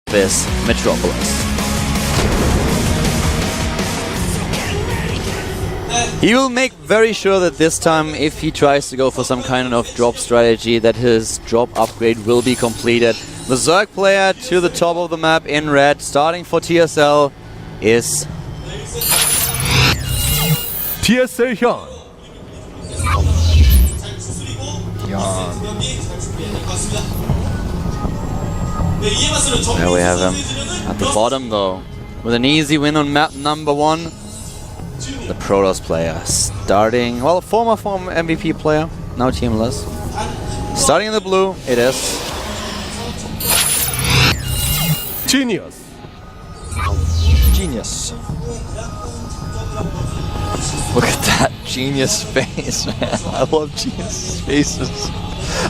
this Metropolis. He will make very sure that this time, if he tries to go for some kind of drop strategy, that his drop upgrade will be completed. The Zerg player to the top of the map in red, starting for TSL, is TSL HyuN. There we have him at the bottom though, with an easy win on map number 1. The Protoss player starting, well, former MVP player, now teamless. Starting in the blue, it is Genius. Genius. Look at that Genius face, man. I love Genius faces.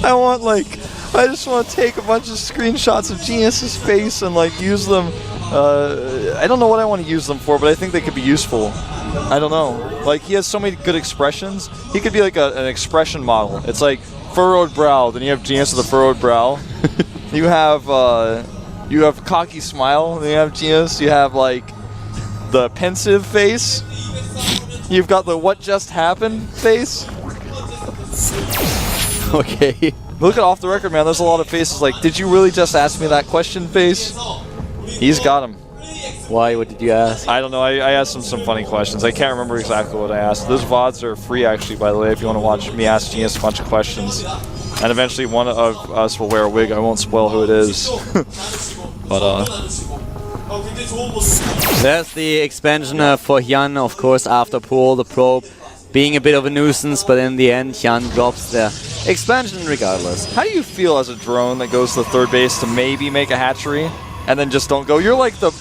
I just want to take a bunch of screenshots of Genius's face and like use them. I don't know what I want to use them for, but I think they could be useful. I don't know. Like, he has so many good expressions. He could be like an expression model. It's like furrowed brow, then you have Genius with a furrowed brow. You have cocky smile, then you have Genius. You have like the pensive face. You've got the what just happened face. okay. Look at off the record, man. There's a lot of faces like, did you really just ask me that question face? He's got him. Why? What did you ask? I don't know. I asked him some funny questions. I can't remember exactly what I asked. Those VODs are free, actually, by the way, if you want to watch me ask Genius a bunch of questions. And eventually one of us will wear a wig. I won't spoil who it is. But, There's the expansion for HyuN, of course, after Pool, the probe being a bit of a nuisance, but in the end, HyuN drops the expansion regardless. how do you feel as a drone that goes to third base to maybe make a hatchery and then just don't go? You're like the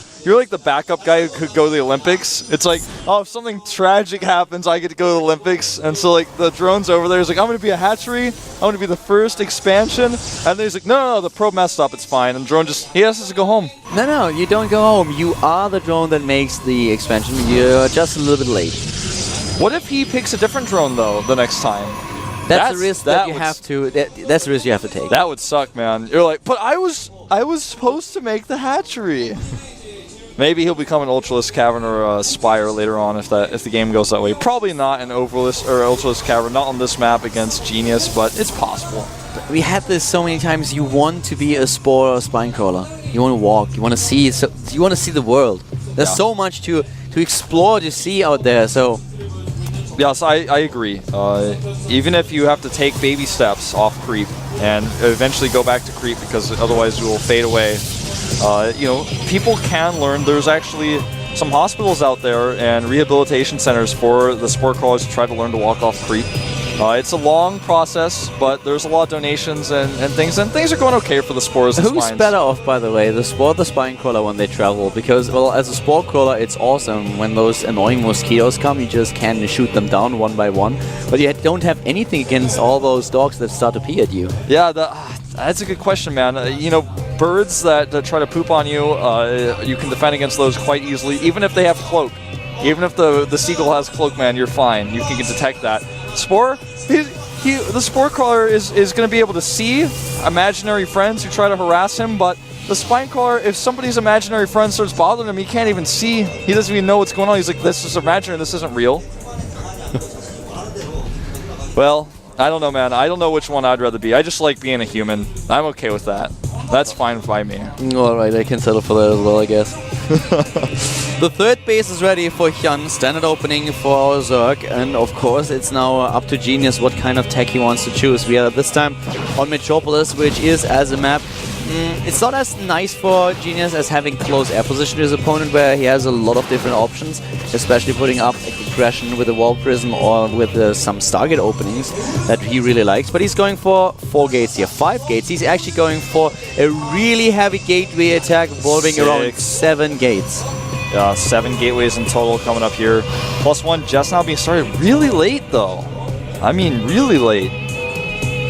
backup guy who could go to the Olympics. It's like, oh, if something tragic happens, I get to go to the Olympics. And so, like, the drone's over there. He's like, I'm going to be a hatchery. I'm going to be the first expansion. And then he's like, no, the probe messed up. It's fine. And the drone he has to go home. No, you don't go home. You are the drone that makes the expansion. You're just a little bit late. What if he picks a different drone, though, the next time? That's the risk that you have to. That's the risk you have to take. That would suck, man. You're like, but I was supposed to make the hatchery. Maybe he'll become an Ultralisk Cavern or a Spire later on if the game goes that way. Probably not an Ultralisk Cavern, not on this map against Genius, but it's possible. We had this so many times. You want to be a Spore or a Spinecrawler. You want to walk. You want to see. So you want to see the world. There's so much to explore, to see out there. So. Yes, I agree. Even if you have to take baby steps off creep and eventually go back to creep because otherwise you will fade away. You know, people can learn. There's actually some hospitals out there and rehabilitation centers for the sport crawlers to try to learn to walk off creep. It's a long process, but there's a lot of donations and things are going okay for the spores and Who's spines. better off, by the way, the spore or the spine crawler when they travel? Because, well, as a spore crawler, it's awesome when those annoying mosquitoes come. You just can shoot them down one by one, but you don't have anything against all those dogs that start to pee at you. Yeah, that's a good question, man. You know, birds that try to poop on you, you can defend against those quite easily, even if they have cloak. Even if the seagull has cloak, man, you're fine. You can detect that. Spore, the spore crawler is going to be able to see imaginary friends who try to harass him, but the spine crawler, if somebody's imaginary friend starts bothering him, he can't even see. He doesn't even know what's going on. He's like, this is imaginary, this isn't real. Well, I don't know, man. I don't know which one I'd rather be. I just like being a human. I'm okay with that. That's fine by me. Alright, I can settle for that as well, I guess. The third base is ready for HyuN, standard opening for our Zerg, and of course it's now up to Genius what kind of tech he wants to choose. We are this time on Metropolis, which is as a map. It's not as nice for Genius as having close air position to his opponent, where he has a lot of different options, especially putting up aggression with a wall prism or with some Stargate openings that he really likes. But he's going for 4 gates here, 5 gates. He's actually going for a really heavy gateway attack involving around 7 gates. 7 gateways in total coming up here. +1 just now being started really late, though. I mean, really late.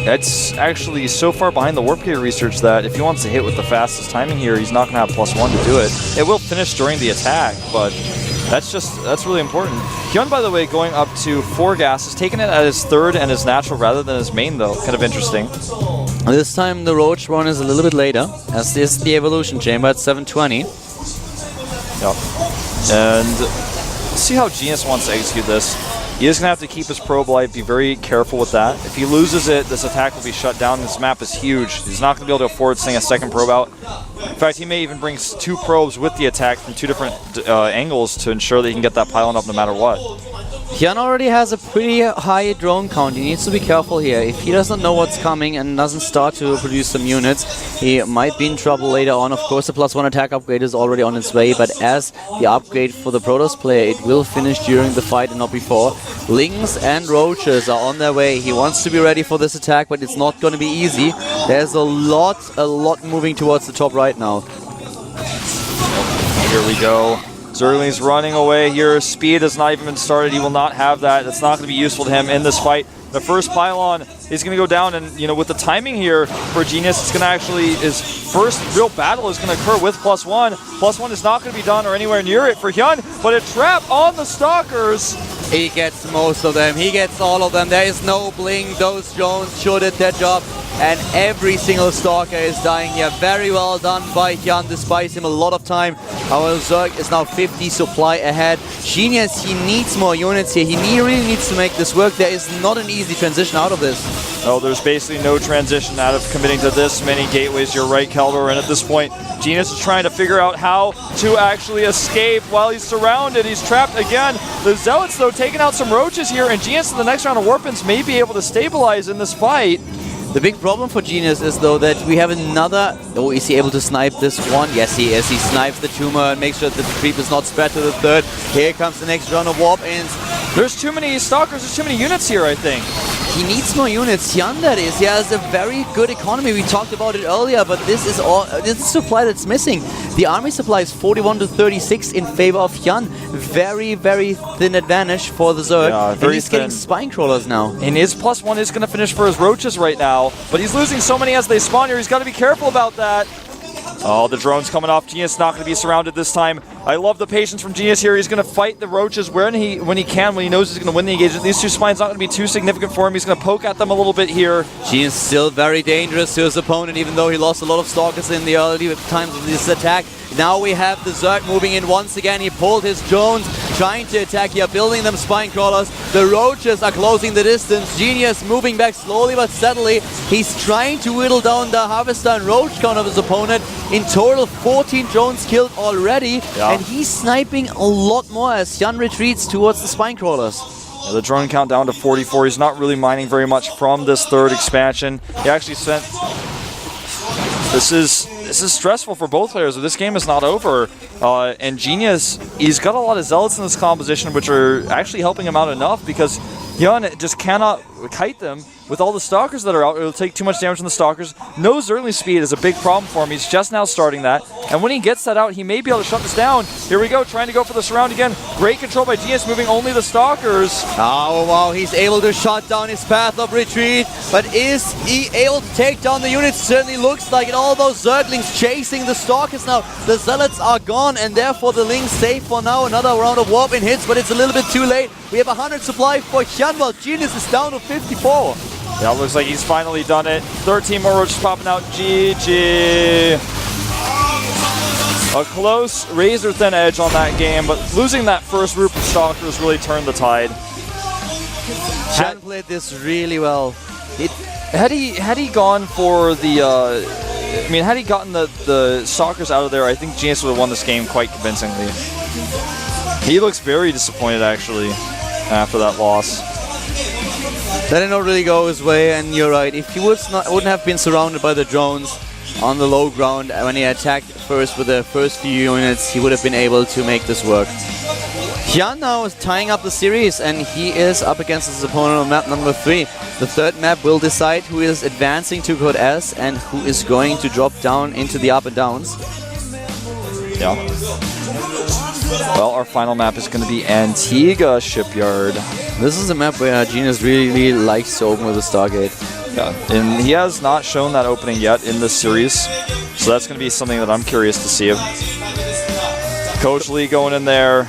It's actually so far behind the warp gate research that if he wants to hit with the fastest timing here, he's not going to have +1 to do it. It will finish during the attack, but that's really important. HyuN, by the way, going up to 4 gases, taking it at his third and his natural rather than his main, though. Kind of interesting. This time the Roach run is a little bit later, as is the Evolution Chamber at 7:20. Yep. And see how Genius wants to execute this. He is going to have to keep his probe alive, be very careful with that. If he loses it, this attack will be shut down. This map is huge. He's not going to be able to afford sending a second probe out. In fact, he may even bring 2 probes with the attack from 2 different angles to ensure that he can get that pylon up no matter what. HyuN already has a pretty high drone count. He needs to be careful here. If he doesn't know what's coming and doesn't start to produce some units, he might be in trouble later on. Of course, the +1 attack upgrade is already on its way, but as the upgrade for the Protoss player, it will finish during the fight and not before. Lings and Roaches are on their way. He wants to be ready for this attack, but it's not going to be easy. There's a lot moving towards the top right now. Here we go. Zergling's running away here. Speed has not even been started. He will not have that. That's not going to be useful to him in this fight. The first pylon is going to go down, and with the timing here for Genius, it's going to actually, his first real battle is going to occur with +1. +1 is not going to be done or anywhere near it for HyuN, but a trap on the Stalkers. He gets most of them. He gets all of them. There is no bling. Those drones sure did their job. And every single Stalker is dying here. Very well done by HyuN. This buys him a lot of time. Our Zerg is now 50 supply ahead. Genius, he needs more units here. He really needs to make this work. There is not an easy transition out of this. No, there's basically no transition out of committing to this many gateways. You're right, Keldor. And at this point, Genius is trying to figure out how to actually escape while he's surrounded. He's trapped again. The Zealots, though, taking out some Roaches here. And Genius in the next round of Warpins may be able to stabilize in this fight. The big problem for Genius is, though, that we have another... Oh, is he able to snipe this one? Yes, he is. He snipes the tumor and makes sure that the creep is not spread to the third. Here comes the next round of warp-ins. There's too many Stalkers. There's too many units here, I think. He needs more units. HyuN, that is. He has a very good economy. We talked about it earlier, but this is supply that's missing. The army supply is 41 to 36 in favor of HyuN. Very, very thin advantage for the Zerg. Yeah, and he's getting spine crawlers now. And his +1 is going to finish for his Roaches right now, but he's losing so many as they spawn here. He's got to be careful about that. Oh, the drone's coming off. Genius not going to be surrounded this time. I love the patience from Genius here. He's going to fight the Roaches when he can, when he knows he's going to win the engagement. These 2 spines not going to be too significant for him. He's going to poke at them a little bit here. Genius still very dangerous to his opponent, even though he lost a lot of Stalkers in the early times of this attack. Now we have the Zerg moving in once again. He pulled his drones, trying to attack here, building them spine crawlers. The Roaches are closing the distance. Genius moving back slowly but steadily. He's trying to whittle down the Harvester and Roach count of his opponent. In total, 14 drones killed already. Yeah. And he's sniping a lot more as HyuN retreats towards the spine crawlers. Yeah, the drone count down to 44. He's not really mining very much from this 3rd expansion. He actually sent... This is stressful for both players. This game is not over. And Genius, he's got a lot of Zealots in this composition, which are actually helping him out enough because HyuN just cannot kite them with all the Stalkers that are out. It'll take too much damage from the Stalkers. No Zergling speed is a big problem for him. He's just now starting that. And when he gets that out, he may be able to shut this down. Here we go, trying to go for the surround again. Great control by Genius, moving only the Stalkers. Oh, wow, he's able to shut down his path of retreat. But is he able to take down the units? Certainly looks like it. All those Zerglings chasing the Stalkers now. The Zealots are gone, and therefore the Lings safe for now. Another round of warp-in hits, but it's a little bit too late. We have 100 supply for HyuN, while Genius is down to 54. Yeah, it looks like he's finally done it. 13 more Roaches popping out. GG. A close, razor-thin edge on that game, but losing that first group of Stalkers really turned the tide. HyuN played this really well. Had he gone for the... had he gotten the Stalkers out of there, I think Genius would have won this game quite convincingly. He looks very disappointed, actually, after that loss. That did not really go his way, and you're right. If he wouldn't have been surrounded by the drones on the low ground when he attacked first with the first few units, he would have been able to make this work. HyuN now is tying up the series, and he is up against his opponent on map number 3. The 3rd map will decide who is advancing to Code S and who is going to drop down into the up and downs. Yeah. Well, our final map is going to be Antigua Shipyard. This is a map where Genius really likes to open with a Stargate. Yeah, and he has not shown that opening yet in this series, so that's going to be something that I'm curious to see. Coach Lee going in there,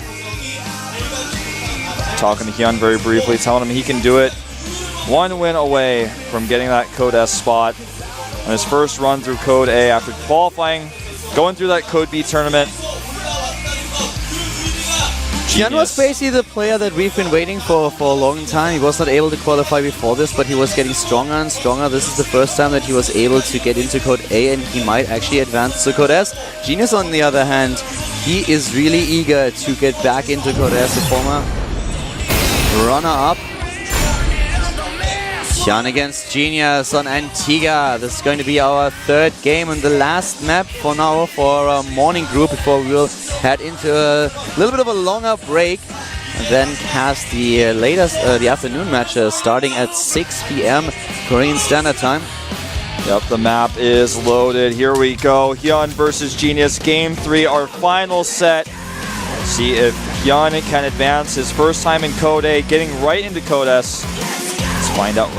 talking to HyuN very briefly, telling him he can do it. 1 win away from getting that Code S spot. on his first run through Code A after qualifying, going through that Code B tournament. HyuN was basically the player that we've been waiting for a long time. He was not able to qualify before this, but he was getting stronger and stronger. This is the first time that he was able to get into Code A, and he might actually advance to Code S. Genius, on the other hand, he is really eager to get back into Code S, the former runner-up. HyuN against Genius on Antigua. This is going to be our third game and the last map for now for our morning group before we will head into a little bit of a longer break and then cast the the afternoon match starting at 6 p.m. Korean Standard Time. Yep, the map is loaded. Here we go. HyuN versus Genius. Game 3, our final set. See if HyuN can advance his first time in Code A, getting right into Code S. Let's find out right